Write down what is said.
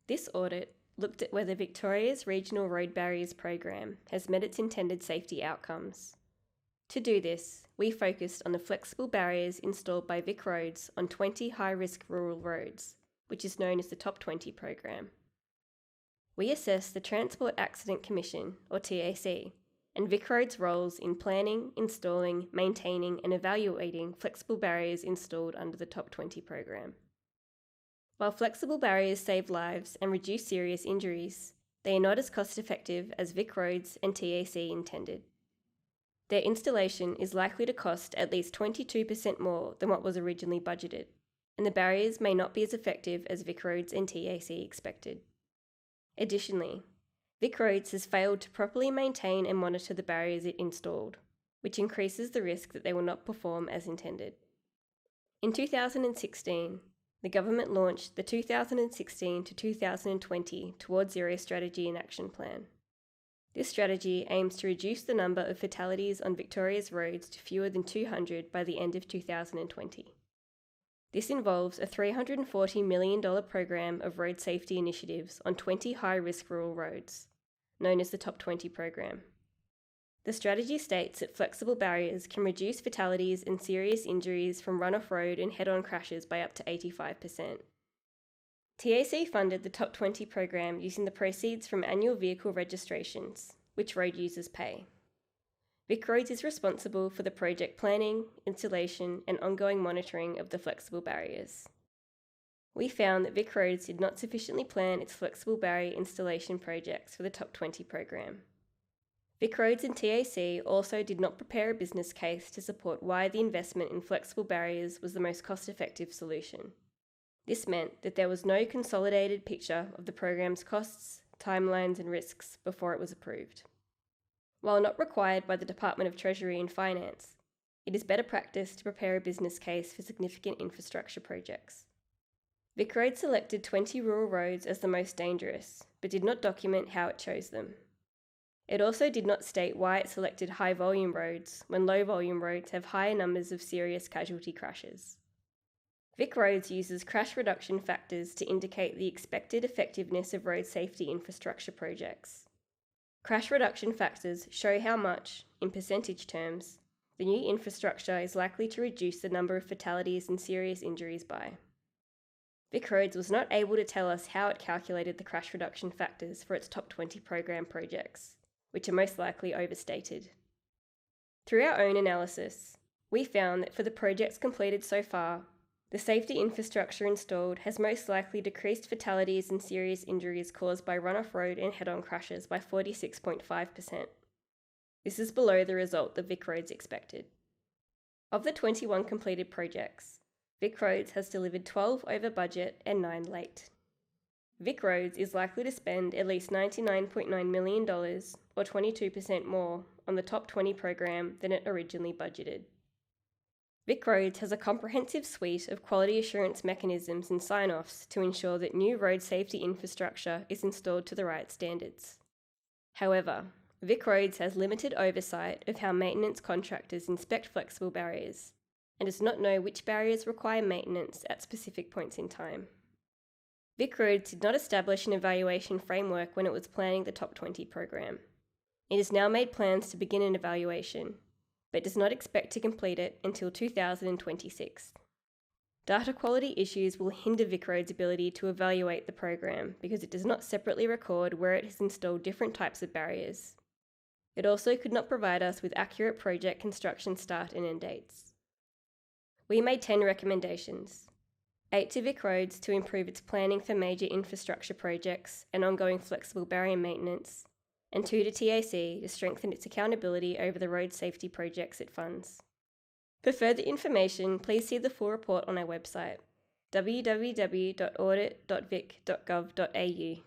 This audit looked at whether Victoria's Regional Road Barriers Program has met its intended safety outcomes. To do this, we focused on the flexible barriers installed by VicRoads on 20 high-risk rural roads, which is known as the Top 20 program. We assessed the Transport Accident Commission, or TAC, and VicRoads' roles in planning, installing, maintaining and evaluating flexible barriers installed under the Top 20 program. While flexible barriers save lives and reduce serious injuries, they are not as cost-effective as VicRoads and TAC intended. Their installation is likely to cost at least 22% more than what was originally budgeted, and the barriers may not be as effective as VicRoads and TAC expected. Additionally, VicRoads has failed to properly maintain and monitor the barriers it installed, which increases the risk that they will not perform as intended. In 2016, the government launched the 2016 to 2020 Towards Zero Strategy and Action Plan. This strategy aims to reduce the number of fatalities on Victoria's roads to fewer than 200 by the end of 2020. This involves a $340 million program of road safety initiatives on 20 high-risk rural roads, known as the Top 20 program. The strategy states that flexible barriers can reduce fatalities and serious injuries from run-off road and head-on crashes by up to 85%. TAC funded the Top 20 program using the proceeds from annual vehicle registrations, which road users pay. VicRoads is responsible for the project planning, installation, and ongoing monitoring of the flexible barriers. We found that VicRoads did not sufficiently plan its flexible barrier installation projects for the Top 20 program. VicRoads and TAC also did not prepare a business case to support why the investment in flexible barriers was the most cost-effective solution. This meant that there was no consolidated picture of the program's costs, timelines, and risks before it was approved. While not required by the Department of Treasury and Finance, it is better practice to prepare a business case for significant infrastructure projects. VicRoads selected 20 rural roads as the most dangerous, but did not document how it chose them. It also did not state why it selected high-volume roads when low-volume roads have higher numbers of serious casualty crashes. VicRoads uses crash reduction factors to indicate the expected effectiveness of road safety infrastructure projects. Crash reduction factors show how much, in percentage terms, the new infrastructure is likely to reduce the number of fatalities and serious injuries by. VicRoads was not able to tell us how it calculated the crash reduction factors for its Top 20 program projects, which are most likely overstated. Through our own analysis, we found that for the projects completed so far, the safety infrastructure installed has most likely decreased fatalities and serious injuries caused by run-off road and head-on crashes by 46.5%. This is below the result that VicRoads expected. Of the 21 completed projects, VicRoads has delivered 12 over budget and 9 late. VicRoads is likely to spend at least $99.9 million, or 22% more, on the Top 20 program than it originally budgeted. VicRoads has a comprehensive suite of quality assurance mechanisms and sign-offs to ensure that new road safety infrastructure is installed to the right standards. However, VicRoads has limited oversight of how maintenance contractors inspect flexible barriers, and does not know which barriers require maintenance at specific points in time. VicRoads did not establish an evaluation framework when it was planning the Top 20 program. It has now made plans to begin an evaluation, but does not expect to complete it until 2026. Data quality issues will hinder VicRoads' ability to evaluate the program because it does not separately record where it has installed different types of barriers. It also could not provide us with accurate project construction start and end dates. We made 10 recommendations, 8 to VicRoads to improve its planning for major infrastructure projects and ongoing flexible barrier maintenance, and 2 to TAC to strengthen its accountability over the road safety projects it funds. For further information, please see the full report on our website, www.audit.vic.gov.au.